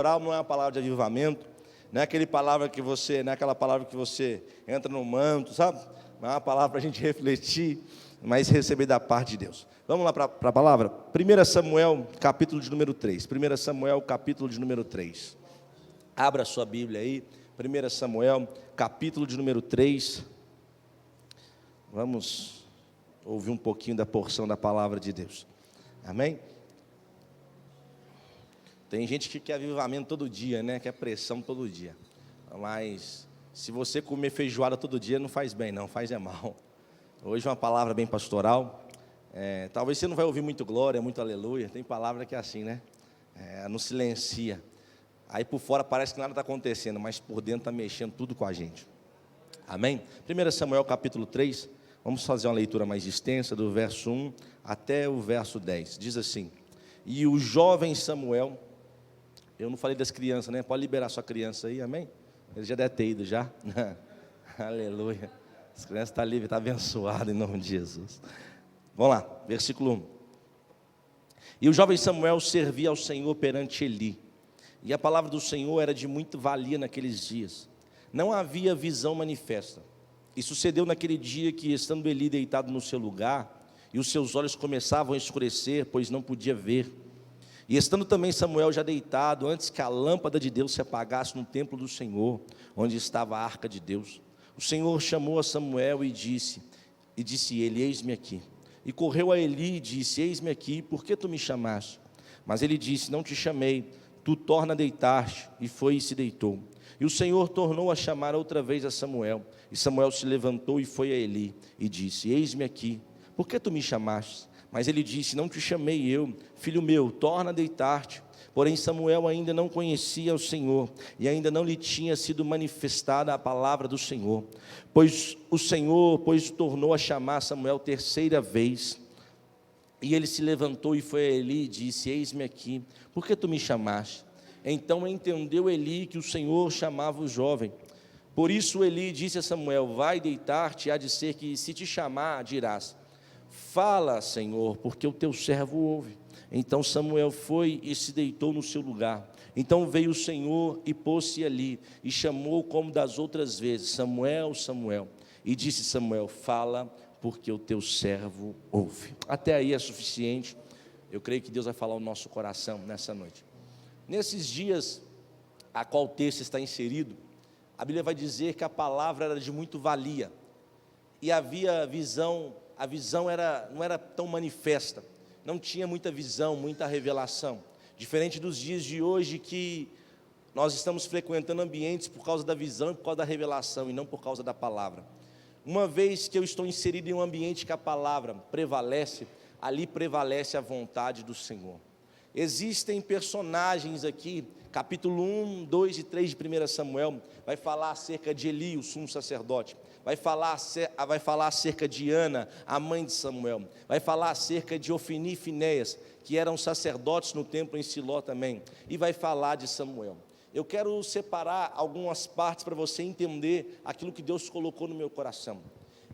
Não é uma palavra de avivamento, não é aquela palavra que você, não é aquela palavra que você entra no manto, sabe? Não é uma palavra para a gente refletir, mas receber da parte de Deus. Vamos lá para a palavra? 1 Samuel, capítulo de número 3. 1 Samuel, capítulo de número 3. Abra a sua Bíblia aí. 1 Samuel, capítulo de número 3. Vamos ouvir um pouquinho da porção da palavra de Deus. Amém? Tem gente que quer avivamento todo dia, né? Quer pressão todo dia. Mas se você comer feijoada todo dia, não faz bem, não, faz é mal. Hoje uma palavra bem pastoral. Talvez você não vai ouvir muito glória, muito aleluia. Tem palavra que é assim, né? Não silencia. Aí por fora parece que nada está acontecendo, mas por dentro está mexendo tudo com a gente. Amém? 1 Samuel capítulo 3. Vamos fazer uma leitura mais extensa, do verso 1 até o verso 10. Diz assim: E o jovem Samuel... Eu não falei das crianças, né? Pode liberar sua criança aí, amém? Ele já deve ter ido já. Aleluia. As crianças estão livres, estão abençoadas em nome de Jesus. Vamos lá, versículo 1. E o jovem Samuel servia ao Senhor perante Eli. E a palavra do Senhor era de muito valia naqueles dias. Não havia visão manifesta. E sucedeu naquele dia que, estando Eli deitado no seu lugar, e os seus olhos começavam a escurecer, pois não podia ver. E estando também Samuel já deitado, antes que a lâmpada de Deus se apagasse no templo do Senhor, onde estava a arca de Deus, o Senhor chamou a Samuel e disse ele: Eis-me aqui. E correu a Eli e disse: Eis-me aqui, por que tu me chamaste? Mas ele disse: Não te chamei, tu torna a deitar-te. E foi e se deitou. E o Senhor tornou a chamar outra vez a Samuel. E Samuel se levantou e foi a Eli e disse: Eis-me aqui, por que tu me chamaste? Mas ele disse: Não te chamei eu, filho meu, torna a deitar-te. Porém Samuel ainda não conhecia o Senhor, e ainda não lhe tinha sido manifestada a palavra do Senhor. Pois o Senhor tornou a chamar Samuel terceira vez. E ele se levantou e foi a Eli e disse: Eis-me aqui, por que tu me chamaste? Então entendeu Eli que o Senhor chamava o jovem. Por isso Eli disse a Samuel: Vai deitar-te, há de ser que, se te chamar, dirás: Fala, Senhor, porque o teu servo ouve. Então Samuel foi e se deitou no seu lugar. Então veio o Senhor e pôs-se ali, e chamou como das outras vezes: Samuel, Samuel. E disse Samuel: Fala, porque o teu servo ouve. Até aí é suficiente. Eu creio que Deus vai falar o nosso coração nessa noite. Nesses dias a qual o texto está inserido, a Bíblia vai dizer que a palavra era de muito valia, e havia visão. A visão não era tão manifesta, não tinha muita visão, muita revelação. Diferente dos dias de hoje, que nós estamos frequentando ambientes por causa da visão e por causa da revelação, e não por causa da palavra. Uma vez que eu estou inserido em um ambiente que a palavra prevalece, ali prevalece a vontade do Senhor. Existem personagens aqui, capítulo 1, 2 e 3 de 1 Samuel, vai falar acerca de Eli, o sumo sacerdote. Vai falar acerca de Ana, a mãe de Samuel. Vai falar acerca de Ofni e Finéias, que eram sacerdotes no templo em Siló também. E vai falar de Samuel. Eu quero separar algumas partes para você entender aquilo que Deus colocou no meu coração.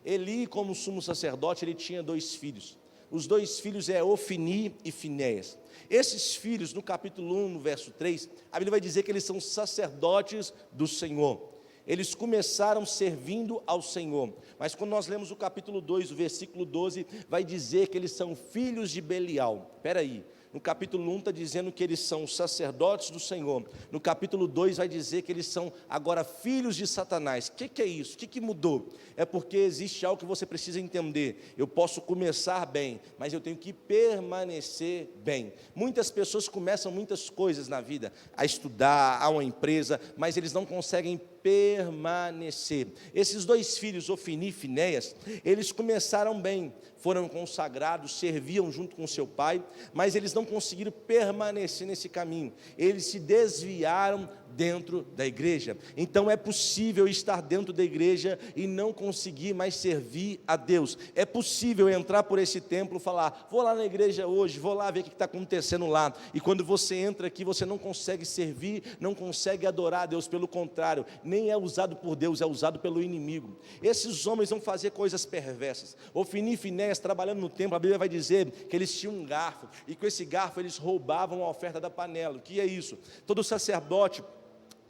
Eli, como sumo sacerdote, ele tinha 2 filhos. Os 2 filhos é Ofni e Finéias. Esses filhos, no capítulo 1, no verso 3, a Bíblia vai dizer que eles são sacerdotes do Senhor. Eles começaram servindo ao Senhor, mas quando nós lemos o capítulo 2, o versículo 12, vai dizer que eles são filhos de Belial. Espera aí, no capítulo 1 está dizendo que eles são sacerdotes do Senhor, no capítulo 2 vai dizer que eles são agora filhos de Satanás. O que é isso? O que mudou? É porque existe algo que você precisa entender. Eu posso começar bem, mas eu tenho que permanecer bem. Muitas pessoas começam muitas coisas na vida, a estudar, a uma empresa, mas eles não conseguem permanecer. Esses 2 filhos, Ofni e Finéias, eles começaram bem, foram consagrados, serviam junto com seu pai, mas eles não conseguiram permanecer nesse caminho. Eles se desviaram dentro da igreja. Então é possível estar dentro da igreja e não conseguir mais servir a Deus. É possível entrar por esse templo e falar, vou lá na igreja hoje, vou lá ver o que está acontecendo lá. E quando você entra aqui, você não consegue servir, não consegue adorar a Deus. Pelo contrário, nem é usado por Deus, é usado pelo inimigo. Esses homens vão fazer coisas perversas. Ofni e Finéias, trabalhando no templo, a Bíblia vai dizer que eles tinham um garfo, e com esse garfo eles roubavam a oferta da panela. O que é isso? Todo sacerdote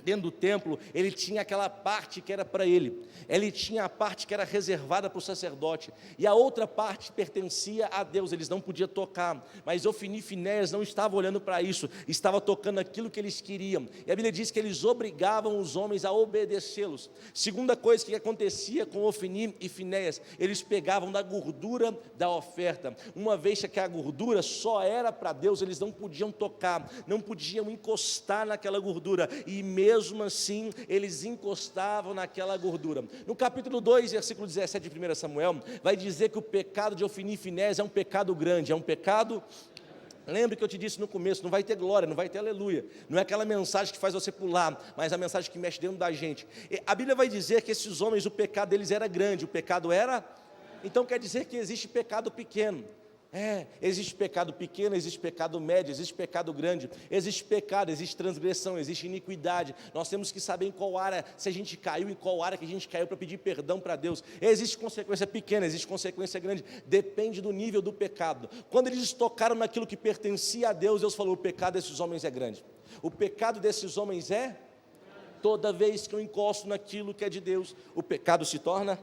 dentro do templo, ele tinha aquela parte que era para ele tinha a parte que era reservada para o sacerdote, e a outra parte pertencia a Deus, eles não podiam tocar, mas Ofni e Finéias não estavam olhando para isso, estavam tocando aquilo que eles queriam, e a Bíblia diz que eles obrigavam os homens a obedecê-los. Segunda coisa que acontecia com Ofni e Finéias, eles pegavam da gordura da oferta, uma vez que a gordura só era para Deus, eles não podiam tocar, não podiam encostar naquela gordura, e mesmo assim, eles encostavam naquela gordura. No capítulo 2, versículo 17 de 1 Samuel, vai dizer que o pecado de Ofni e Finéias é um pecado grande, é um pecado... Lembre que eu te disse no começo, não vai ter glória, não vai ter aleluia, não é aquela mensagem que faz você pular, mas a mensagem que mexe dentro da gente. E a Bíblia vai dizer que esses homens, o pecado deles era grande, o pecado era... Então quer dizer que existe pecado pequeno. Existe pecado pequeno, existe pecado médio, existe pecado grande, existe pecado, existe transgressão, existe iniquidade. Nós temos que saber em qual área, se a gente caiu, em qual área que a gente caiu para pedir perdão para Deus. Existe consequência pequena, existe consequência grande, depende do nível do pecado. Quando eles tocaram naquilo que pertencia a Deus, Deus falou, o pecado desses homens é grande. O pecado desses homens é, toda vez que eu encosto naquilo que é de Deus, o pecado se torna,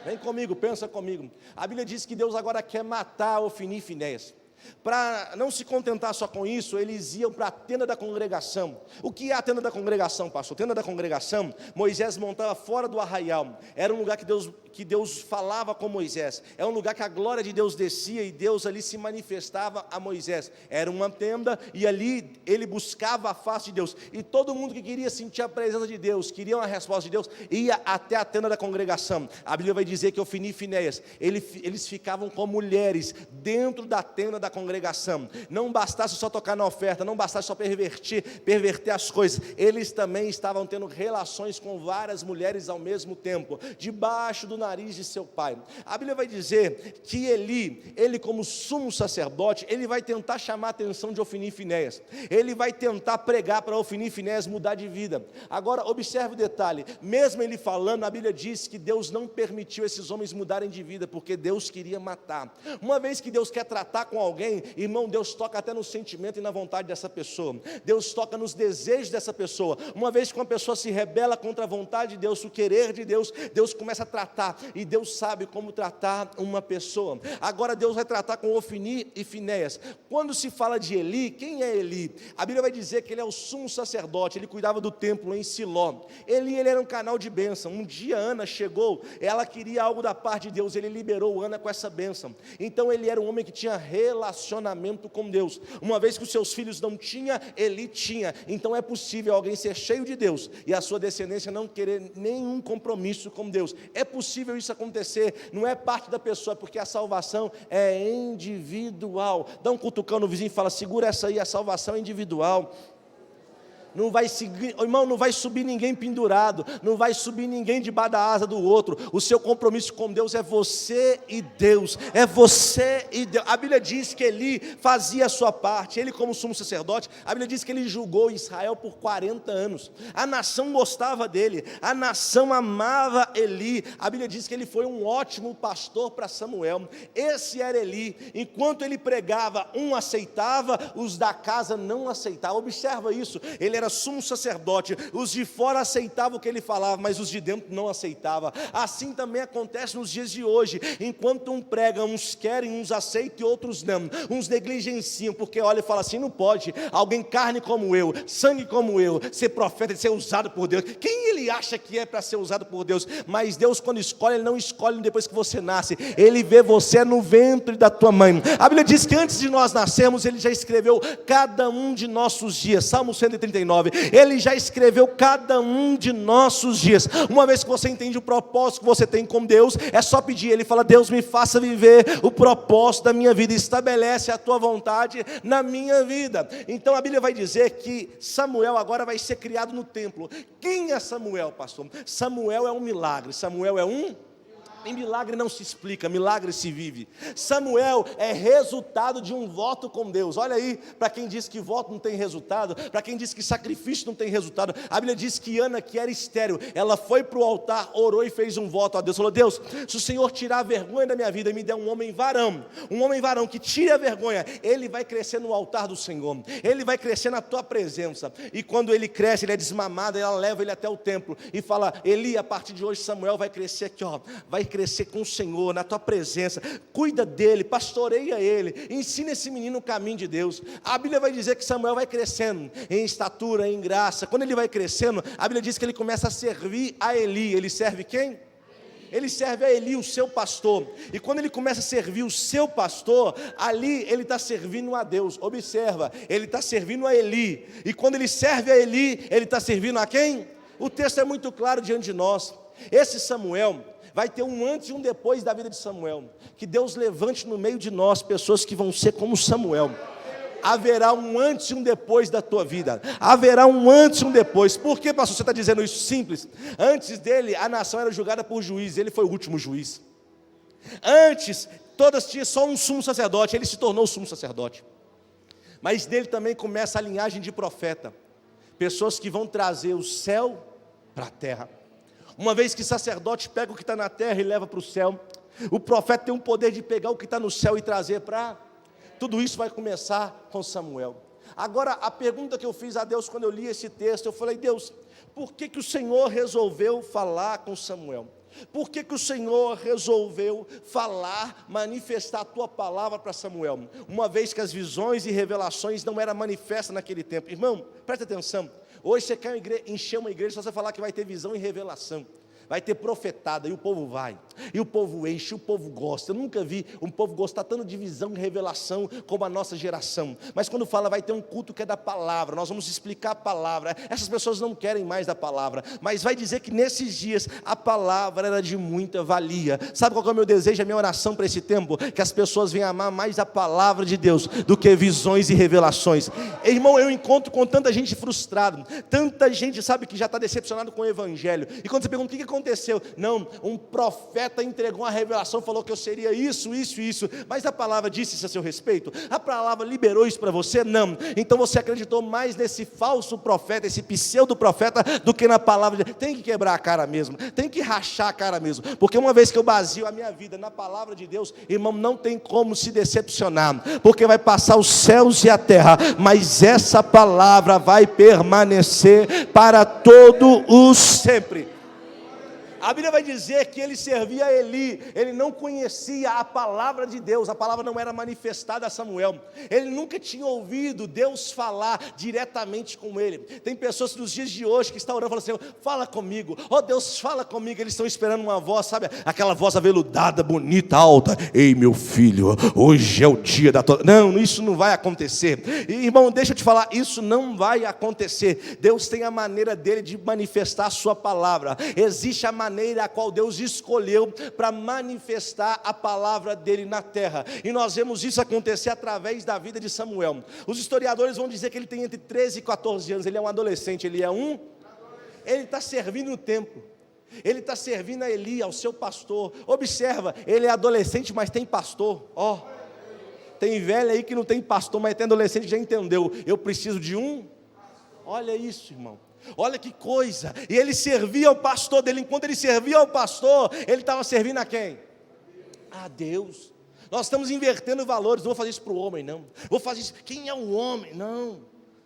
vem comigo, pensa comigo. A Bíblia diz que Deus agora quer matar Ofni e Finéias. Para não se contentar só com isso, eles iam para a tenda da congregação. O que é a tenda da congregação, pastor? A tenda da congregação, Moisés montava fora do arraial. Era um lugar que Deus falava com Moisés. É um lugar que a glória de Deus descia e Deus ali se manifestava a Moisés. Era uma tenda e ali ele buscava a face de Deus. E todo mundo que queria sentir a presença de Deus, queria uma resposta de Deus, ia até a tenda da congregação. A Bíblia vai dizer que Ofni e Finéias, eles ficavam com mulheres dentro da tenda da congregação. Não bastasse só tocar na oferta, não bastasse só perverter as coisas, eles também estavam tendo relações com várias mulheres ao mesmo tempo, debaixo do nariz de seu pai. A Bíblia vai dizer que ele como sumo sacerdote, ele vai tentar chamar a atenção de Ofni e Finéias, ele vai tentar pregar para Ofni e Finéias mudar de vida. Agora observe o detalhe, mesmo ele falando, a Bíblia diz que Deus não permitiu esses homens mudarem de vida, porque Deus queria matar. Uma vez que Deus quer tratar com alguém, irmão, Deus toca até no sentimento e na vontade dessa pessoa, Deus toca nos desejos dessa pessoa. Uma vez que uma pessoa se rebela contra a vontade de Deus, o querer de Deus, Deus começa a tratar, e Deus sabe como tratar uma pessoa. Agora Deus vai tratar com Ofni e Finéias. Quando se fala de Eli, quem é Eli? A Bíblia vai dizer que ele é o sumo sacerdote, ele cuidava do templo em Siló. Ele era um canal de bênção. Um dia Ana chegou, ela queria algo da parte de Deus, ele liberou Ana com essa bênção. Então ele era um homem que tinha relacionamento com Deus. Uma vez que os seus filhos não tinham, Eli tinha. Então é possível alguém ser cheio de Deus e a sua descendência não querer nenhum compromisso com Deus. É possível isso acontecer, não é parte da pessoa, porque a salvação é individual. Dá um cutucão no vizinho e fala, segura essa aí, a salvação é individual. Não vai seguir, irmão, não vai subir ninguém pendurado, não vai subir ninguém debaixo da asa do outro. O seu compromisso com Deus é você e Deus, é você e Deus. A Bíblia diz que Eli fazia a sua parte, ele como sumo sacerdote, a Bíblia diz que ele julgou Israel por 40 anos, a nação gostava dele, a nação amava Eli, a Bíblia diz que ele foi um ótimo pastor para Samuel. Esse era Eli, enquanto ele pregava, um aceitava, os da casa não aceitavam. Observa isso, ele era sumo sacerdote, os de fora aceitavam o que ele falava, mas os de dentro não aceitavam. Assim também acontece nos dias de hoje, enquanto um prega, uns querem, uns aceitam e outros não, uns negligenciam, porque olha e fala assim, não pode, alguém carne como eu, sangue como eu, ser profeta e ser usado por Deus. Quem ele acha que é para ser usado por Deus? Mas Deus quando escolhe, ele não escolhe depois que você nasce, ele vê você no ventre da tua mãe. A Bíblia diz que antes de nós nascermos, ele já escreveu cada um de nossos dias. Salmo 139, 19. Ele já escreveu cada um de nossos dias. Uma vez que você entende o propósito que você tem com Deus, é só pedir. Ele fala: Deus, me faça viver o propósito da minha vida, estabelece a tua vontade na minha vida. Então a Bíblia vai dizer que Samuel agora vai ser criado no templo. Quem é Samuel, pastor? Samuel é um milagre. Samuel é um... E milagre não se explica, milagre se vive. Samuel é resultado de um voto com Deus. Olha aí, para quem diz que voto não tem resultado, para quem diz que sacrifício não tem resultado, a Bíblia diz que Ana, que era estéril, ela foi para o altar, orou e fez um voto a Deus. Falou: Deus, se o Senhor tirar a vergonha da minha vida e me der um homem varão que tire a vergonha, ele vai crescer no altar do Senhor, ele vai crescer na tua presença. E quando ele cresce, ele é desmamado, ela leva ele até o templo e fala: Eli, a partir de hoje Samuel vai crescer aqui, ó, vai crescer com o Senhor, na tua presença, cuida dele, pastoreia ele, ensina esse menino o caminho de Deus. A Bíblia vai dizer que Samuel vai crescendo em estatura, em graça. Quando ele vai crescendo, a Bíblia diz que ele começa a servir a Eli. Ele serve quem? Ele serve a Eli, o seu pastor. E quando ele começa a servir o seu pastor, ali ele está servindo a Deus. Observa, ele está servindo a Eli. E quando ele serve a Eli, ele está servindo a quem? O texto é muito claro diante de nós. Esse Samuel vai ter um antes e um depois da vida de Samuel. Que Deus levante no meio de nós pessoas que vão ser como Samuel. Haverá um antes e um depois da tua vida. Haverá um antes e um depois. Por que, pastor, você está dizendo isso? Simples. Antes dele, a nação era julgada por juízes. Ele foi o último juiz. Antes, todas tinham só um sumo sacerdote. Ele se tornou o sumo sacerdote. Mas dele também começa a linhagem de profeta. Pessoas que vão trazer o céu para a terra. Uma vez que sacerdote pega o que está na terra e leva para o céu, o profeta tem o poder de pegar o que está no céu e trazer para... Tudo isso vai começar com Samuel. Agora, a pergunta que eu fiz a Deus quando eu li esse texto, eu falei: Deus, por que o Senhor resolveu falar com Samuel? Por que o Senhor resolveu falar, manifestar a tua palavra para Samuel? Uma vez que as visões e revelações não eram manifestas naquele tempo. Irmão, presta atenção. Hoje você quer encher uma igreja, só você falar que vai ter visão e revelação. Vai ter profetada, e o povo vai, e o povo enche, e o povo gosta. Eu nunca vi um povo gostar tanto de visão e revelação como a nossa geração. Mas quando fala, vai ter um culto que é da palavra, nós vamos explicar a palavra. Essas pessoas não querem mais da palavra, mas vai dizer que nesses dias a palavra era de muita valia. Sabe qual é o meu desejo, a minha oração para esse tempo? Que as pessoas venham amar mais a palavra de Deus do que visões e revelações. Irmão, eu encontro com tanta gente frustrada, tanta gente, sabe, que já está decepcionado com o evangelho. E quando você pergunta: o que aconteceu? Não, um profeta entregou uma revelação, falou que eu seria isso, isso e isso, mas a palavra disse isso a seu respeito? A palavra liberou isso para você? Não. Então você acreditou mais nesse falso profeta, esse pseudo profeta, do que na palavra de Deus. Tem que quebrar a cara mesmo, tem que rachar a cara mesmo, porque uma vez que eu basio a minha vida na palavra de Deus, irmão, não tem como se decepcionar, porque vai passar os céus e a terra, mas essa palavra vai permanecer para todo o sempre. A Bíblia vai dizer que ele servia a Eli, ele não conhecia a palavra de Deus, a palavra não era manifestada a Samuel, ele nunca tinha ouvido Deus falar diretamente com ele. Tem pessoas nos dias de hoje que estão orando e falam assim: fala comigo, oh Deus, fala comigo. Eles estão esperando uma voz, sabe, aquela voz aveludada, bonita, alta: ei meu filho, hoje é o dia da tua... Não, isso não vai acontecer. E, irmão, deixa eu te falar, isso não vai acontecer. Deus tem a maneira dele de manifestar a sua palavra. Existe a maneira a qual Deus escolheu para manifestar a palavra dele na terra, e nós vemos isso acontecer através da vida de Samuel. Os historiadores vão dizer que ele tem entre 13 e 14 anos, ele é um adolescente, ele está servindo no templo, ele está servindo a Eli, ao seu pastor. Observa, ele é adolescente, mas tem pastor. Tem velho aí que não tem pastor, mas tem adolescente que já entendeu: eu preciso de um. Olha isso, irmão. Olha que coisa. E ele servia ao pastor dele. Enquanto ele servia ao pastor, ele estava servindo a quem? A Deus. Nós estamos invertendo valores. Não vou fazer isso para o homem, não. Vou fazer isso. Quem é o homem? Não.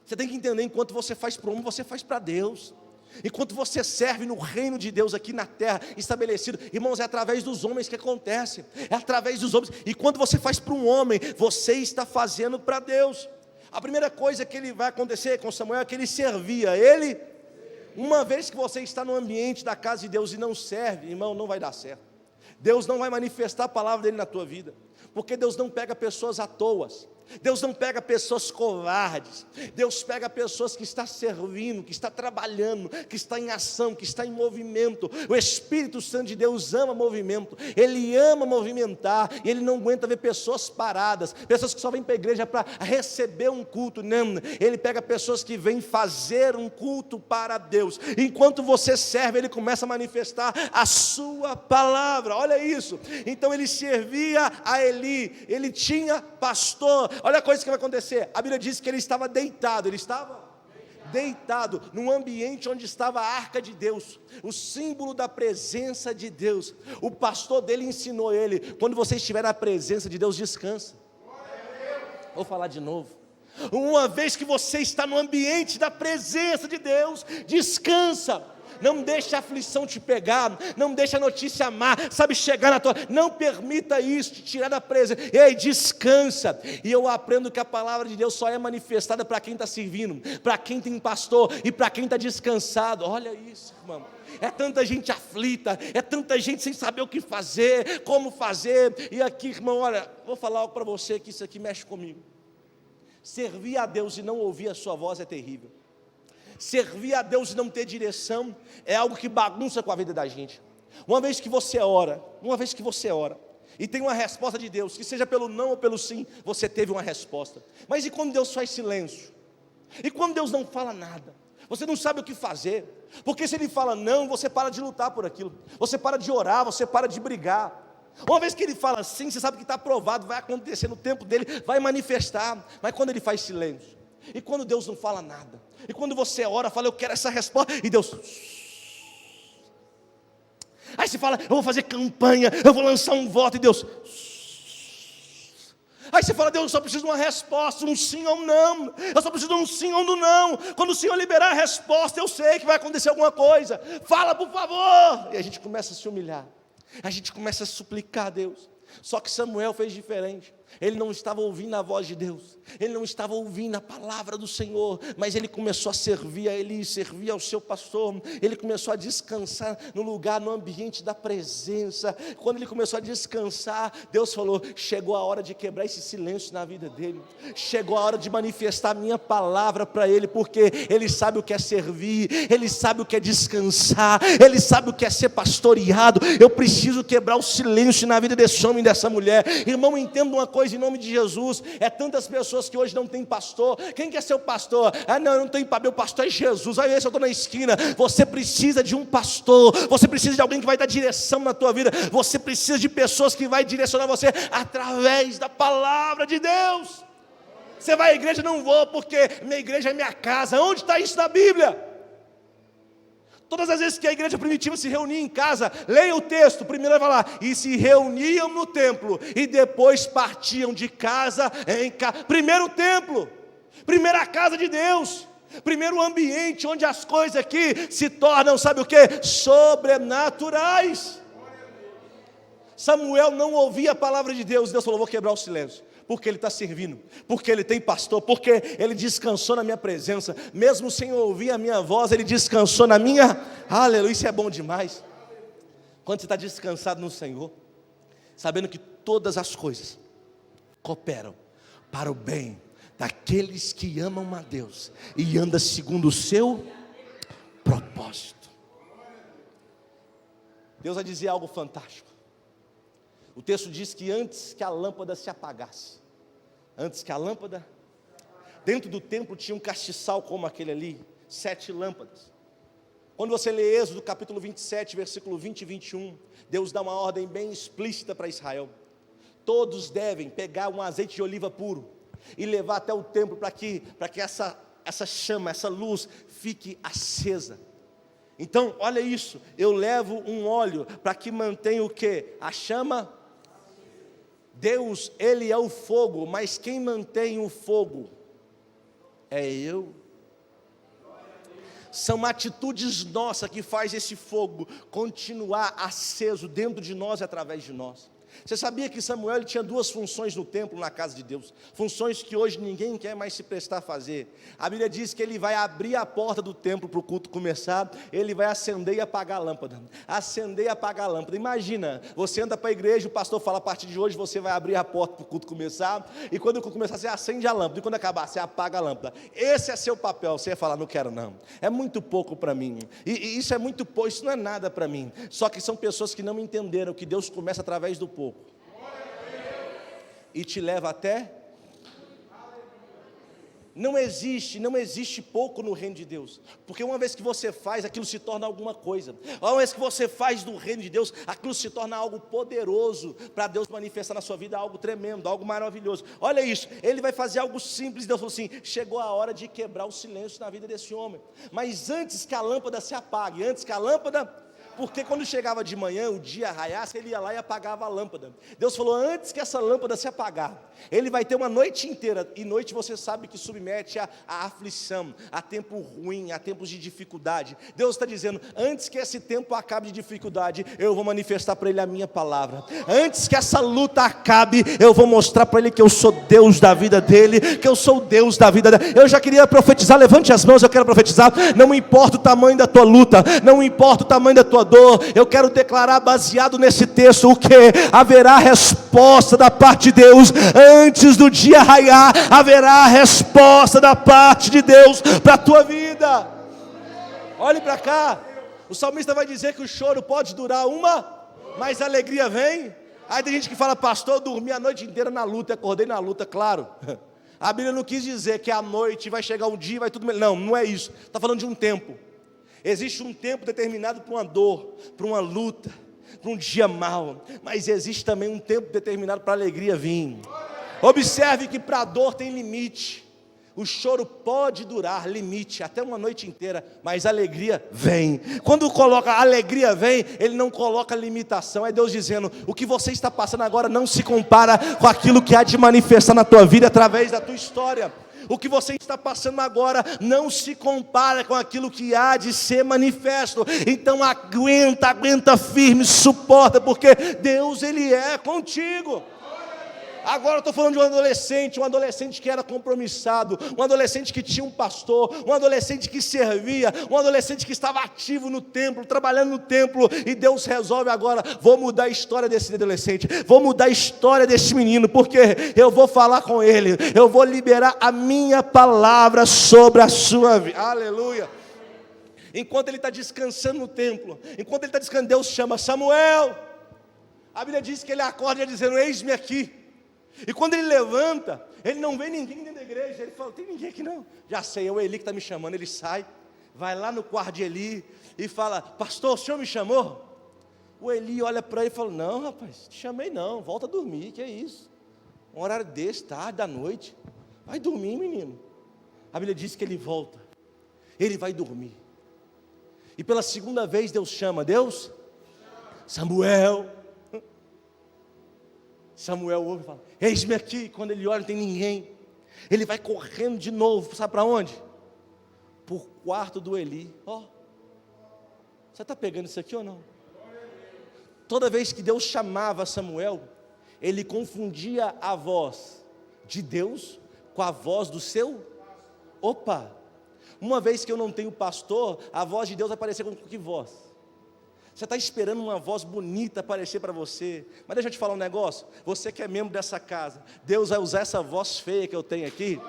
Você tem que entender, enquanto você faz para o homem, você faz para Deus. Enquanto você serve no reino de Deus aqui na terra estabelecido, irmãos, é através dos homens que acontece. É através dos homens. E quando você faz para um homem, você está fazendo para Deus. A primeira coisa que ele vai acontecer com Samuel é que ele servia. Uma vez que você está no ambiente da casa de Deus e não serve, irmão, não vai dar certo. Deus não vai manifestar a palavra dele na tua vida, porque Deus não pega pessoas à toa. Deus não pega pessoas covardes. Deus pega pessoas que estão servindo, que estão trabalhando, que estão em ação, que estão em movimento. O Espírito Santo de Deus ama movimento. Ele ama movimentar. E Ele não aguenta ver pessoas paradas, pessoas que só vêm para a igreja para receber um culto. Não, Ele pega pessoas que vêm fazer um culto para Deus. Enquanto você serve, Ele começa a manifestar a sua palavra. Olha isso. Então Ele servia a Eli. Ele tinha pastor. Olha a coisa que vai acontecer. A Bíblia diz que ele estava deitado. Ele estava deitado num ambiente onde estava a arca de Deus, o símbolo da presença de Deus. O pastor dele ensinou ele: quando você estiver na presença de Deus, descansa. Vou falar de novo. Uma vez que você está no ambiente da presença de Deus, descansa. Não deixe a aflição te pegar, não deixe a notícia má, chegar na tua, não permita isso te tirar da presença. Ei, descansa. E eu aprendo que a palavra de Deus só é manifestada para quem está servindo, para quem tem pastor e para quem está descansado. Olha isso, irmão. É tanta gente aflita, é tanta gente sem saber o que fazer, como fazer. E aqui, irmão, olha, vou falar algo para você que isso aqui mexe comigo. Servir a Deus e não ouvir a sua voz é terrível. Servir a Deus e não ter direção é algo que bagunça com a vida da gente. Uma vez que você ora, e tem uma resposta de Deus, que seja pelo não ou pelo sim, você teve uma resposta. Mas e quando Deus faz silêncio? E quando Deus não fala nada? Você não sabe o que fazer, porque se Ele fala não, você para de lutar por aquilo, você para de orar, você para de brigar. Uma vez que Ele fala sim, você sabe que está aprovado, vai acontecer no tempo dEle, vai manifestar. Mas quando Ele faz silêncio, e quando Deus não fala nada, e quando você ora, fala, eu quero essa resposta, e Deus... Aí você fala, eu vou fazer campanha, eu vou lançar um voto, e Deus... Aí você fala, Deus, eu só preciso de uma resposta, um sim ou um não. Eu só preciso de um sim ou um não. Quando o Senhor liberar a resposta, eu sei que vai acontecer alguma coisa. Fala, por favor. E a gente começa a se humilhar, a gente começa a suplicar a Deus. Só que Samuel fez diferente. Ele não estava ouvindo a voz de Deus, ele não estava ouvindo a palavra do Senhor, mas ele começou a servir a Eli, servir ao seu pastor. Ele começou a descansar no lugar, no ambiente da presença. Quando ele começou a descansar, Deus falou, chegou a hora de quebrar esse silêncio na vida dele, chegou a hora de manifestar a minha palavra para ele, porque ele sabe o que é servir, ele sabe o que é descansar, ele sabe o que é ser pastoreado. Eu preciso quebrar o silêncio na vida desse homem e dessa mulher. Irmão, entenda uma coisa em nome de Jesus. É tantas pessoas que hoje não tem pastor. Quem quer ser o pastor? Ah, não, eu não tenho para meu pastor é Jesus. Aí eu estou na esquina. Você precisa de um pastor, você precisa de alguém que vai dar direção na tua vida, você precisa de pessoas que vai direcionar você através da palavra de Deus. Você vai à igreja? Não vou, porque minha igreja é minha casa. Onde está isso na Bíblia? Todas as vezes que a igreja primitiva se reunia em casa, leia o texto, primeiro vai lá, e se reuniam no templo, e depois partiam de casa em casa. Primeiro o templo, primeira casa de Deus, primeiro ambiente onde as coisas aqui se tornam, sabe o que? Sobrenaturais. Samuel não ouvia a palavra de Deus, Deus falou, vou quebrar o silêncio. Porque ele está servindo, porque ele tem pastor, porque ele descansou na minha presença, mesmo sem ouvir a minha voz, ele descansou na minha, aleluia, isso é bom demais. Quando você está descansado no Senhor, sabendo que todas as coisas cooperam para o bem daqueles que amam a Deus e andam segundo o seu propósito. Deus vai dizer algo fantástico. O texto diz que antes que a lâmpada se apagasse, dentro do templo tinha um castiçal como aquele ali, 7 lâmpadas. Quando você lê Êxodo capítulo 27, versículo 20 e 21, Deus dá uma ordem bem explícita para Israel. Todos devem pegar um azeite de oliva puro e levar até o templo para que essa chama, essa luz fique acesa. Então, olha isso, eu levo um óleo para que mantenha o quê? A chama. Deus, Ele é o fogo, mas quem mantém o fogo é eu. São atitudes nossas que faz esse fogo continuar aceso dentro de nós e através de nós. Você sabia que Samuel ele tinha duas funções no templo, na casa de Deus? Funções que hoje ninguém quer mais se prestar a fazer. A Bíblia diz que ele vai abrir a porta do templo para o culto começar, ele vai acender e apagar a lâmpada. Acender e apagar a lâmpada. Imagina, você anda para a igreja, o pastor fala, a partir de hoje você vai abrir a porta para o culto começar, e quando o culto começar, você acende a lâmpada, e quando acabar, você apaga a lâmpada. Esse é seu papel. Você vai falar, não quero não, é muito pouco para mim, e isso é muito pouco, isso não é nada para mim. Só que são pessoas que não entenderam que Deus começa através do pouco e te leva até. Não existe pouco no reino de Deus, porque uma vez que você faz, aquilo se torna alguma coisa. Uma vez que você faz do reino de Deus, aquilo se torna algo poderoso, para Deus manifestar na sua vida algo tremendo, algo maravilhoso. Olha isso, ele vai fazer algo simples. Deus falou assim, chegou a hora de quebrar o silêncio na vida desse homem, mas antes que a lâmpada se apague, porque quando chegava de manhã, o dia raiasse, ele ia lá e apagava a lâmpada. Deus falou, antes que essa lâmpada se apagar, ele vai ter uma noite inteira, e noite você sabe que submete a aflição, a tempo ruim, a tempos de dificuldade. Deus está dizendo, antes que esse tempo acabe de dificuldade, eu vou manifestar para ele a minha palavra. Antes que essa luta acabe, eu vou mostrar para ele que eu sou Deus da vida dele, que eu sou o Deus da vida dele. Eu já queria profetizar, levante as mãos, eu quero profetizar. Não importa o tamanho da tua luta, não importa o tamanho da tua dor, eu quero declarar baseado nesse texto, o que? Haverá resposta da parte de Deus, antes do dia raiar, haverá resposta da parte de Deus, para a tua vida. Olhe para cá, o salmista vai dizer que o choro pode durar mas a alegria vem. Aí tem gente que fala, pastor, eu dormi a noite inteira na luta, acordei na luta. Claro, a Bíblia não quis dizer que à noite vai chegar um dia, vai tudo melhor. Não é isso, está falando de um tempo. Existe um tempo determinado para uma dor, para uma luta, para um dia mau, mas existe também um tempo determinado para a alegria vir. Observe que para a dor tem limite. O choro pode durar, limite, até uma noite inteira, mas a alegria vem. Quando coloca a alegria vem, ele não coloca limitação. É Deus dizendo, o que você está passando agora não se compara com aquilo que há de manifestar na tua vida através da tua história. O que você está passando agora não se compara com aquilo que há de ser manifesto. Então aguenta firme, suporta, porque Deus ele é contigo. Agora eu estou falando de um adolescente que era compromissado, um adolescente que tinha um pastor, um adolescente que servia, um adolescente que estava ativo no templo, trabalhando no templo, e Deus resolve agora, vou mudar a história desse adolescente, vou mudar a história desse menino, porque eu vou falar com ele, eu vou liberar a minha palavra sobre a sua vida. Aleluia. Enquanto ele está descansando no templo, enquanto ele está descansando, Deus chama Samuel. A Bíblia diz que ele acorda dizendo, eis-me aqui. E quando ele levanta, ele não vê ninguém dentro da igreja. Ele fala, tem ninguém aqui não. Já sei, é o Eli que está me chamando. Ele sai, vai lá no quarto de Eli e fala, pastor, o senhor me chamou? O Eli olha para ele e fala, não rapaz, te chamei não, volta a dormir, que é isso? Um horário desse, tarde da noite, vai dormir menino. A Bíblia diz que ele volta, ele vai dormir. E pela segunda vez Deus chama, Deus, Samuel. Samuel ouve e fala, eis-me aqui. Quando ele olha não tem ninguém, ele vai correndo de novo, sabe para onde? Para o quarto do Eli. Você está pegando isso aqui ou não? Toda vez que Deus chamava Samuel, ele confundia a voz de Deus com a voz do seu. Uma vez que eu não tenho pastor, a voz de Deus vai aparecer com que voz? Você está esperando uma voz bonita aparecer para você, mas deixa eu te falar um negócio, você que é membro dessa casa, Deus vai usar essa voz feia que eu tenho aqui,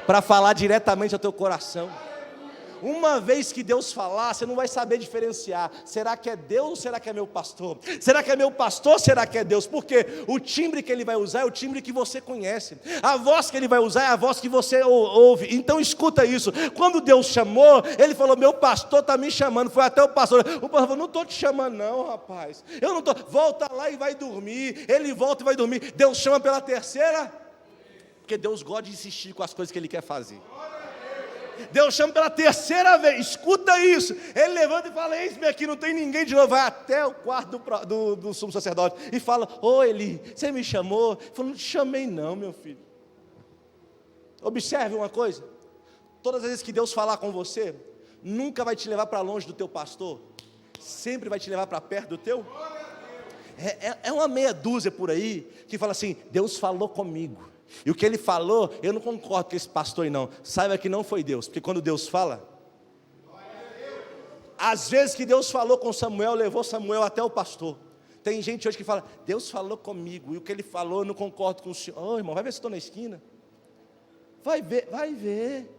para falar diretamente ao teu coração. Uma vez que Deus falar, você não vai saber diferenciar, será que é Deus ou será que é meu pastor? Será que é meu pastor ou será que é Deus? Porque o timbre que ele vai usar é o timbre que você conhece, a voz que ele vai usar é a voz que você ouve. Então escuta isso, quando Deus chamou, ele falou, meu pastor está me chamando, foi até o pastor falou, não estou te chamando não rapaz, eu não estou, volta lá e vai dormir. Ele volta e vai dormir. Deus chama pela terceira, porque Deus gosta de insistir com as coisas que ele quer fazer. Deus chama pela terceira vez, escuta isso, ele levanta e fala, eis-me aqui, não tem ninguém de novo, vai até o quarto do sumo sacerdote, e fala, Eli, você me chamou? Ele falou, não te chamei não, meu filho. Observe uma coisa, todas as vezes que Deus falar com você, nunca vai te levar para longe do teu pastor, sempre vai te levar para perto do teu. É uma meia dúzia por aí que fala assim: Deus falou comigo. E o que ele falou, eu não concordo com esse pastor aí não. Saiba que não foi Deus, porque quando Deus fala, às vezes que Deus falou com Samuel, levou Samuel até o pastor. Tem gente hoje que fala: Deus falou comigo, e o que ele falou eu não concordo com o senhor. Ô irmão, vai ver se estou na esquina. Vai ver.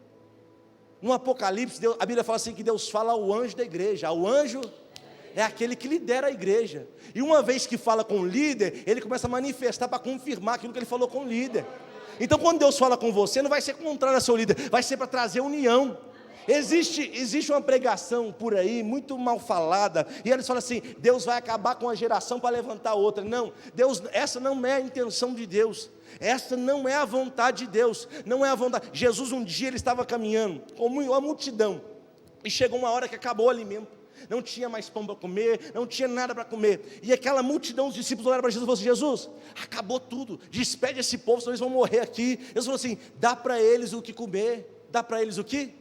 No Apocalipse, a Bíblia fala assim que Deus fala ao anjo da igreja. O anjo é aquele que lidera a igreja. E uma vez que fala com o líder, ele começa a manifestar para confirmar aquilo que ele falou com o líder. Então quando Deus fala com você, não vai ser contrário ao seu líder, vai ser para trazer união. Existe uma pregação por aí, muito mal falada, e eles falam assim: Deus vai acabar com a geração para levantar outra. Não, essa não é a intenção de Deus. Essa não é a vontade de Deus, não é a vontade. Jesus um dia ele estava caminhando com uma multidão, e chegou uma hora que acabou o alimento, não tinha mais pão para comer, não tinha nada para comer, e aquela multidão, os discípulos olharam para Jesus e falaram assim: Jesus, acabou tudo, despede esse povo, senão eles vão morrer aqui. Jesus falou assim: dá para eles o que comer, dá para eles o que?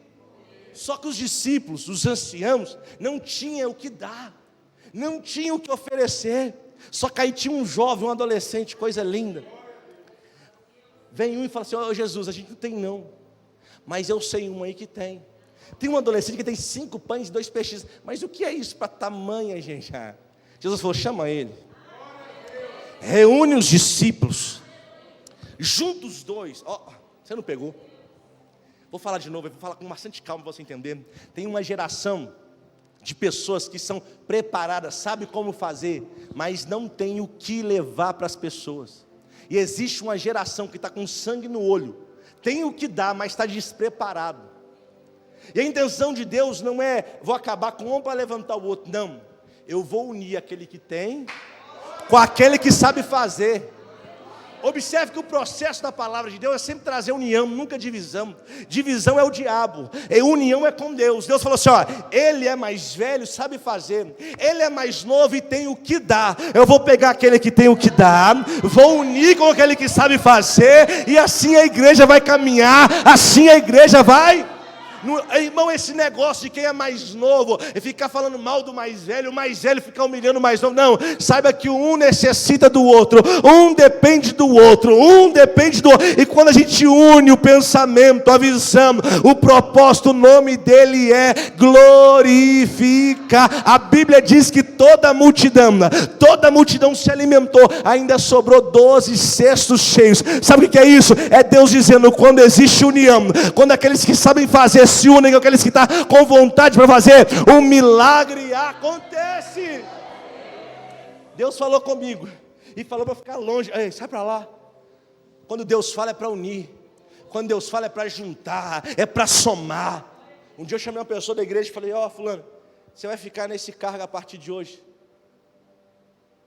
Só que os discípulos, os anciãos, não tinham o que dar, não tinham o que oferecer. Só que aí tinha um jovem, um adolescente, coisa linda. Vem um e fala assim: ô Jesus, a gente não tem não, mas eu sei um aí que tem. Tem um adolescente que tem 5 pães e 2 peixes. Mas o que é isso para tamanha, gente? Jesus falou: chama ele. Reúne os discípulos. Junta os dois. Você não pegou? Vou falar de novo, vou falar com bastante calma para você entender. Tem uma geração de pessoas que são preparadas, sabe como fazer, mas não tem o que levar para as pessoas. E existe uma geração que está com sangue no olho, tem o que dar, mas está despreparado. E a intenção de Deus não é: vou acabar com um para levantar o outro. Não, eu vou unir aquele que tem com aquele que sabe fazer. Observe que o processo da palavra de Deus é sempre trazer união, nunca divisão. Divisão é o diabo, e união é com Deus. Deus falou assim: ele é mais velho, sabe fazer, ele é mais novo e tem o que dar. Eu vou pegar aquele que tem o que dar, vou unir com aquele que sabe fazer, e assim a igreja vai caminhar, assim a igreja vai. Irmão, esse negócio de quem é mais novo e ficar falando mal do mais velho, o mais velho ficar humilhando o mais novo, não. Saiba que um necessita do outro, um depende do outro, e quando a gente une o pensamento, a visão, o propósito, o nome dele é glorificar. A Bíblia diz que toda a multidão se alimentou, ainda sobrou 12 cestos cheios. Sabe o que é isso? É Deus dizendo: quando existe união, quando aqueles que sabem fazer se unem com aqueles que estão com vontade para fazer, um milagre acontece. Deus falou comigo e falou para ficar longe. Ei, sai para lá. Quando Deus fala é para unir, quando Deus fala é para juntar, é para somar. Um dia eu chamei uma pessoa da igreja e falei: fulano, você vai ficar nesse cargo a partir de hoje?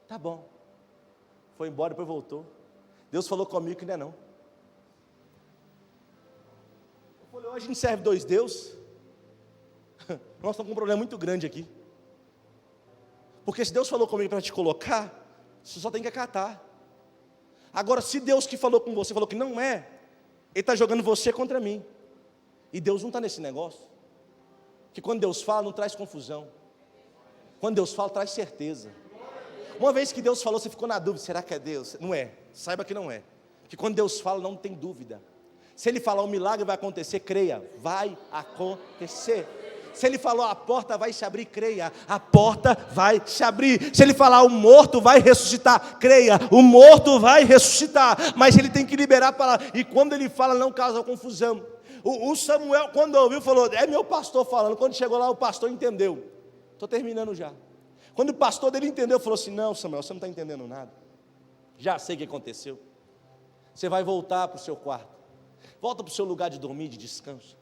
Tá bom. Foi embora, depois voltou. Deus falou comigo que não é não. Hoje a gente serve 2 deuses. Nós estamos com um problema muito grande aqui. Porque se Deus falou comigo para te colocar, você só tem que acatar. Agora, se Deus que falou com você falou que não é, Ele está jogando você contra mim. E Deus não está nesse negócio. Que quando Deus fala, não traz confusão. Quando Deus fala, traz certeza. Uma vez que Deus falou, você ficou na dúvida: será que é Deus? Não é, saiba que não é. Que quando Deus fala, não tem dúvida. Se Ele falar um milagre vai acontecer, creia, vai acontecer. Se Ele falou a porta vai se abrir, creia, a porta vai se abrir. Se Ele falar o morto vai ressuscitar, creia, o morto vai ressuscitar. Mas Ele tem que liberar a palavra, e quando Ele fala não causa confusão. O Samuel, quando ouviu, falou: é meu pastor falando. Quando chegou lá, o pastor entendeu. Estou terminando já. Quando o pastor dele entendeu, falou assim: não, Samuel, você não está entendendo nada, já sei o que aconteceu. Você vai voltar para o seu quarto, volta para o seu lugar de dormir, de descanso.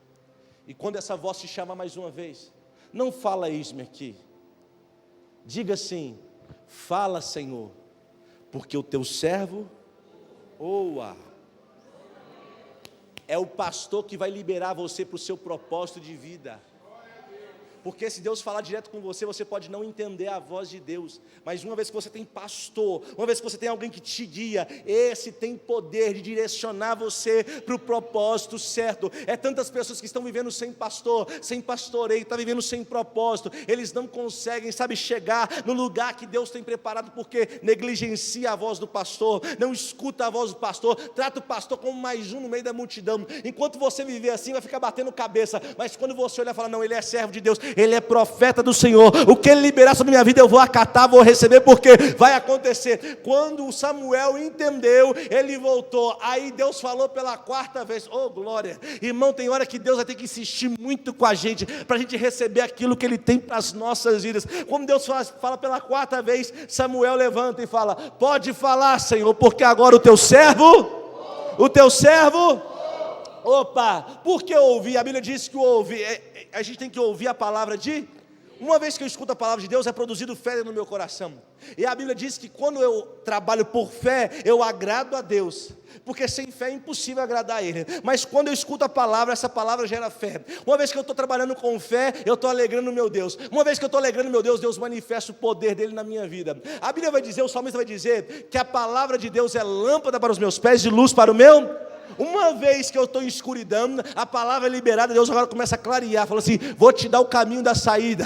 E quando essa voz te chamar mais uma vez, não fala: eis-me aqui. Diga assim: fala, Senhor, porque o teu servo ouça. É o pastor que vai liberar você para o seu propósito de vida. Porque se Deus falar direto com você, você pode não entender a voz de Deus. Mas uma vez que você tem pastor, uma vez que você tem alguém que te guia, esse tem poder de direcionar você para o propósito certo. É tantas pessoas que estão vivendo sem pastor, sem pastoreio, estão vivendo sem propósito. Eles não conseguem, chegar no lugar que Deus tem preparado, porque negligencia a voz do pastor, não escuta a voz do pastor, trata o pastor como mais um no meio da multidão. Enquanto você viver assim, vai ficar batendo cabeça. Mas quando você olhar e falar, não, ele é servo de Deus, ele é profeta do Senhor, o que ele liberar sobre minha vida, eu vou acatar, vou receber, porque vai acontecer. Quando Samuel entendeu, ele voltou. Aí Deus falou pela quarta vez. Oh, glória! Irmão, tem hora que Deus vai ter que insistir muito com a gente, para a gente receber aquilo que Ele tem para as nossas vidas. Quando Deus fala pela quarta vez, Samuel levanta e fala, pode falar, Senhor, porque agora o teu servo, opa, por que ouvir? A Bíblia diz que a gente tem que ouvir a palavra de... Uma vez que eu escuto a palavra de Deus, é produzido fé no meu coração. E a Bíblia diz que quando eu trabalho por fé, eu agrado a Deus. Porque sem fé é impossível agradar a Ele. Mas quando eu escuto a palavra, essa palavra gera fé. Uma vez que eu estou trabalhando com fé, eu estou alegrando o meu Deus. Uma vez que eu estou alegrando o meu Deus, Deus manifesta o poder dEle na minha vida. A Bíblia vai dizer, o salmista vai dizer, que a palavra de Deus é lâmpada para os meus pés e luz para o meu... Uma vez que eu estou em escuridão, a palavra é liberada, Deus agora começa a clarear, fala assim, vou te dar o caminho da saída,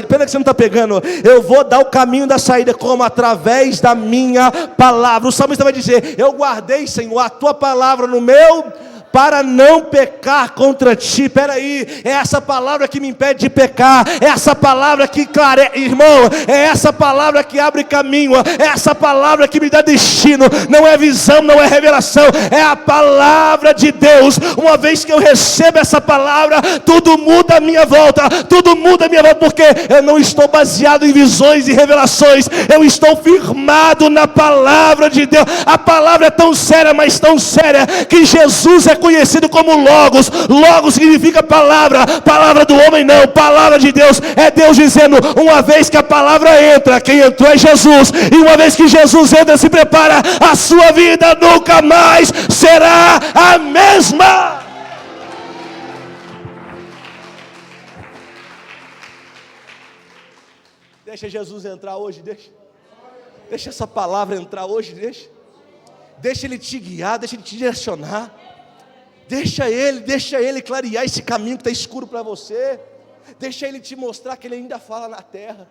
pena que você não está pegando, eu vou dar o caminho da saída, como? Através da minha palavra. O salmista vai dizer, eu guardei, Senhor, a tua palavra no meu... para não pecar contra ti. Peraí, é essa palavra que me impede de pecar, é essa palavra que clareia, irmão, é essa palavra que abre caminho, é essa palavra que me dá destino, não é visão, não é revelação, é a palavra de Deus. Uma vez que eu recebo essa palavra, tudo muda a minha volta, porque eu não estou baseado em visões e revelações, eu estou firmado na palavra de Deus. A palavra é tão séria, mas tão séria, que Jesus é conhecido como Logos. Logos significa palavra, palavra do homem não, palavra de Deus. É Deus dizendo, uma vez que a palavra entra, quem entrou é Jesus, e uma vez que Jesus entra, se prepara, a sua vida nunca mais será a mesma. Deixa Jesus entrar hoje, deixa essa palavra entrar hoje, deixa Ele te guiar, deixa Ele te direcionar. Deixa Ele clarear esse caminho que está escuro para você. Deixa Ele te mostrar que Ele ainda fala na terra.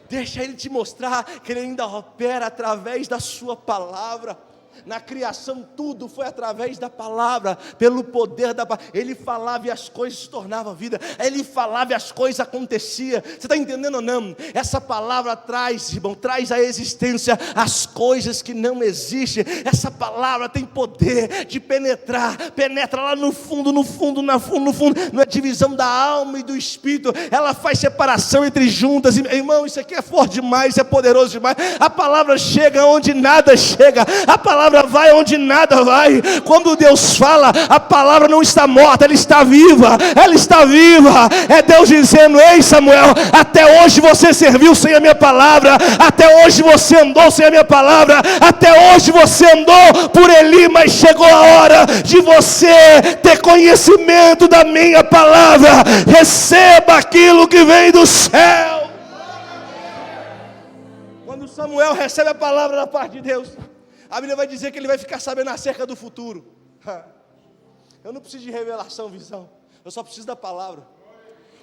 Deixa Ele te mostrar que Ele ainda opera através da sua palavra. Na criação tudo foi através da palavra, pelo poder da palavra. Ele falava e as coisas se tornavam vida. Ele falava e as coisas aconteciam. Você está entendendo ou não? Essa palavra traz, irmão, traz à existência as coisas que não existem. Essa palavra tem poder de penetra lá no fundo, na divisão da alma e do espírito. Ela faz separação entre juntas. Irmão, isso aqui é forte demais, é poderoso demais. A palavra chega onde nada chega. A palavra vai onde nada vai. Quando Deus fala, a palavra não está morta, ela está viva. É Deus dizendo, ei Samuel, até hoje você serviu sem a minha palavra, até hoje você andou sem a minha palavra, até hoje você andou por Eli, mas chegou a hora de você ter conhecimento da minha palavra. Receba aquilo que vem do céu. Quando Samuel recebe a palavra da parte de Deus, a Bíblia vai dizer que ele vai ficar sabendo acerca do futuro. Eu não preciso de revelação, visão, eu só preciso da palavra.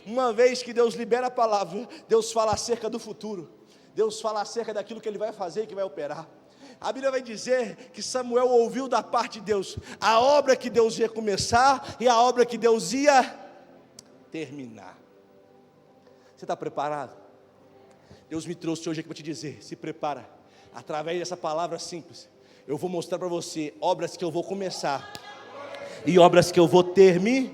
Uma vez que Deus libera a palavra, Deus fala acerca do futuro. Deus fala acerca daquilo que Ele vai fazer e que vai operar. A Bíblia vai dizer que Samuel ouviu da parte de Deus a obra que Deus ia começar e a obra que Deus ia terminar. Você está preparado? Deus me trouxe hoje aqui para te dizer, se prepara. Através dessa palavra simples, eu vou mostrar para você obras que eu vou começar e obras que eu vou terminar.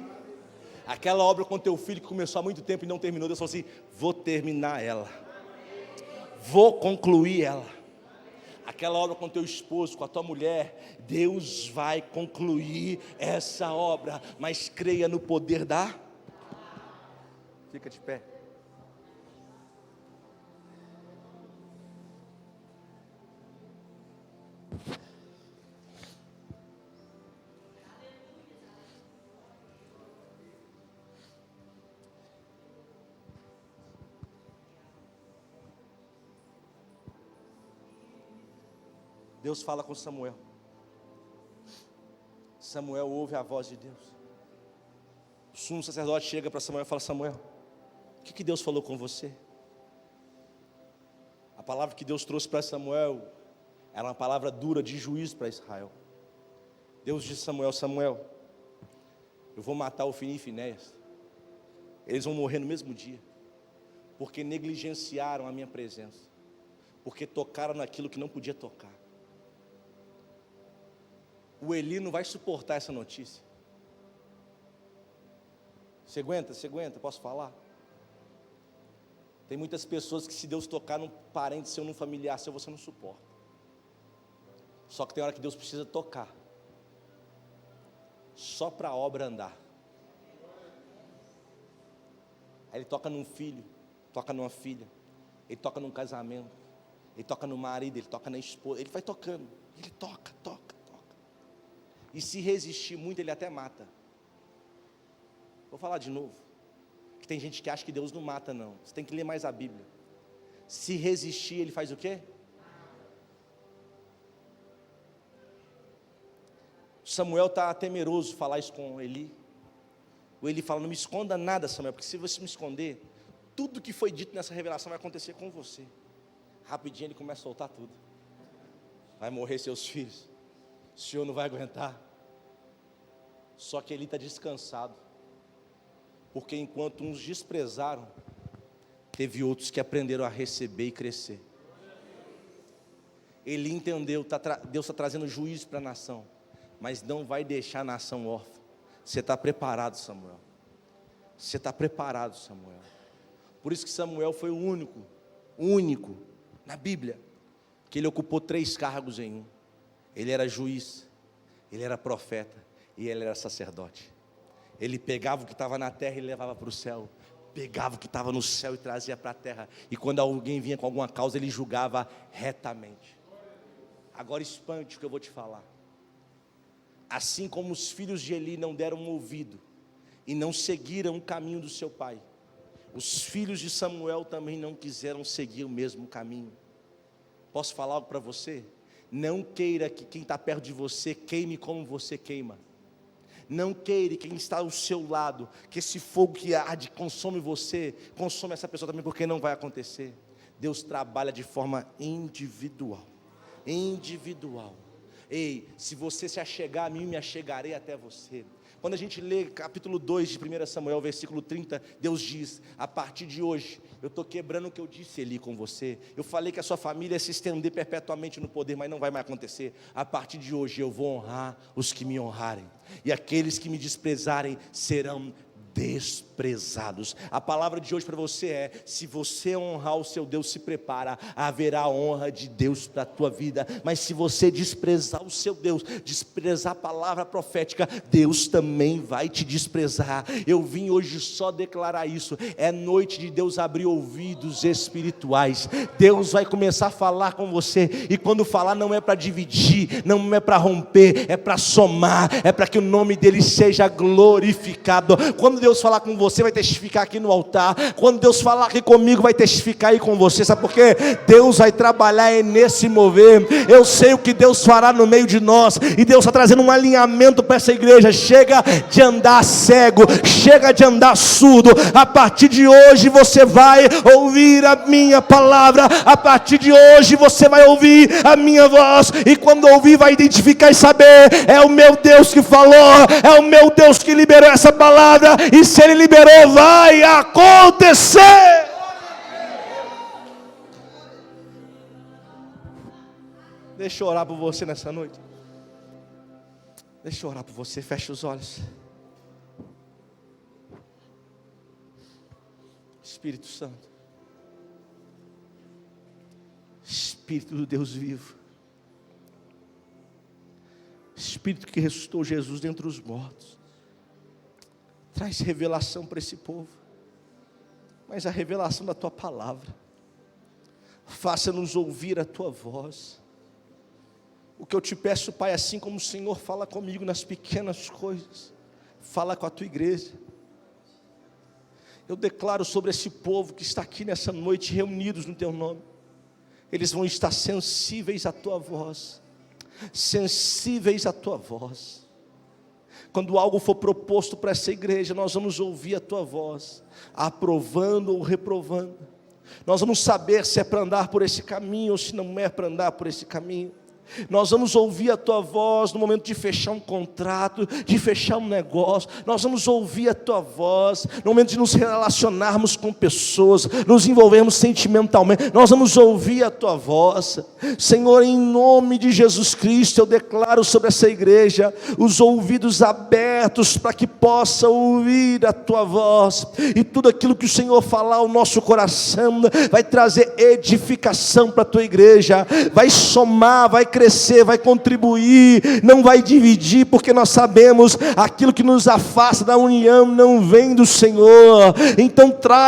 Aquela obra com teu filho que começou há muito tempo e não terminou, Deus falou assim, vou terminar ela, vou concluir ela. Aquela obra com teu esposo, com a tua mulher, Deus vai concluir essa obra, mas creia no poder da... Fica de pé. Deus fala com Samuel. Samuel ouve a voz de Deus. O sumo sacerdote chega para Samuel e fala: Samuel, o que Deus falou com você? A palavra que Deus trouxe para Samuel era uma palavra dura de juízo para Israel. Deus disse a Samuel: Samuel, eu vou matar Ofni e Finéias. Eles vão morrer no mesmo dia, porque negligenciaram a minha presença, porque tocaram naquilo que não podia tocar. O Eli não vai suportar essa notícia. Você aguenta, posso falar? Tem muitas pessoas que, se Deus tocar num parente seu, num familiar seu, você não suporta. Só que tem hora que Deus precisa tocar, só para a obra andar. Aí Ele toca num filho, toca numa filha, Ele toca num casamento, Ele toca no marido, Ele toca na esposa, Ele vai tocando, Ele toca. E se resistir muito, Ele até mata. Vou falar de novo, que tem gente que acha que Deus não mata, não. Você tem que ler mais a Bíblia. Se resistir, Ele faz o quê? Samuel está temeroso falar isso com Eli. O Eli fala: não me esconda nada, Samuel, porque se você me esconder, tudo que foi dito nessa revelação vai acontecer com você. Rapidinho ele começa a soltar tudo. Vai morrer seus filhos, o senhor não vai aguentar. Só que Eli está descansado, porque enquanto uns desprezaram, teve outros que aprenderam a receber e crescer. Eli entendeu, Deus está trazendo juízo para a nação, mas não vai deixar a nação órfã. Você está preparado, Samuel? Você está preparado, Samuel? Por isso que Samuel foi o único na Bíblia que ele ocupou 3 cargos em um. Ele era juiz, ele era profeta e ele era sacerdote. Ele pegava o que estava na terra e levava para o céu, pegava o que estava no céu e trazia para a terra. E quando alguém vinha com alguma causa, ele julgava retamente. Agora espante o que eu vou te falar. Assim como os filhos de Eli não deram ouvido e não seguiram o caminho do seu pai, os filhos de Samuel também não quiseram seguir o mesmo caminho. Posso falar algo para você? Não queira que quem está perto de você queime como você queima. Não queira quem está ao seu lado, que esse fogo que arde consome você, consome essa pessoa também, porque não vai acontecer. Deus trabalha de forma individual. Ei, se você se achegar a mim, me achegarei até você. Quando a gente lê capítulo 2 de 1 Samuel, versículo 30, Deus diz: a partir de hoje, eu estou quebrando o que eu disse ali com você. Eu falei que a sua família ia se estender perpetuamente no poder, mas não vai mais acontecer. A partir de hoje eu vou honrar os que me honrarem, e aqueles que me desprezarem serão desprezados. A palavra de hoje para você é: se você honrar o seu Deus, se prepara, haverá a honra de Deus para a tua vida. Mas se você desprezar o seu Deus, desprezar a palavra profética, Deus também vai te desprezar. Eu vim hoje só declarar isso. É noite de Deus abrir ouvidos espirituais. Deus vai começar a falar com você, e quando falar não é para dividir, não é para romper, é para somar, é para que o nome dele seja glorificado. Quando Deus falar com você, vai testificar aqui no altar. Quando Deus falar aqui comigo, vai testificar aí com você. Sabe por quê? Deus vai trabalhar nesse mover. Eu sei o que Deus fará no meio de nós, e Deus está trazendo um alinhamento para essa igreja. Chega de andar cego, chega de andar surdo. A partir de hoje você vai ouvir a minha palavra. A partir de hoje você vai ouvir a minha voz, e quando ouvir vai identificar e saber: é o meu Deus que falou, é o meu Deus que liberou essa palavra. E se Ele liberou, vai acontecer. Deixa eu orar por você nessa noite. Deixa eu orar por você. Feche os olhos. Espírito Santo, Espírito do Deus vivo, Espírito que ressuscitou Jesus dentre os mortos, traz revelação para esse povo, mas a revelação da tua palavra. Faça-nos ouvir a tua voz. O que eu te peço, Pai, assim como o Senhor fala comigo nas pequenas coisas, fala com a tua igreja. Eu declaro sobre esse povo que está aqui nessa noite, reunidos no teu nome, eles vão estar sensíveis à tua voz. sensíveis à tua voz. Quando algo for proposto para essa igreja, nós vamos ouvir a tua voz, aprovando ou reprovando. Nós vamos saber se é para andar por esse caminho ou se não é para andar por esse caminho. Nós vamos ouvir a tua voz no momento de fechar um contrato, de fechar um negócio. Nós vamos ouvir a tua voz no momento de nos relacionarmos com pessoas, nos envolvermos sentimentalmente. Nós vamos ouvir a tua voz. Senhor, em nome de Jesus Cristo, eu declaro sobre essa igreja os ouvidos abertos para que possa ouvir a tua voz, e tudo aquilo que o Senhor falar ao nosso coração vai trazer edificação para a tua igreja, vai somar, vai crescer, vai contribuir, não vai dividir, porque nós sabemos aquilo que nos afasta da união não vem do Senhor. Então traz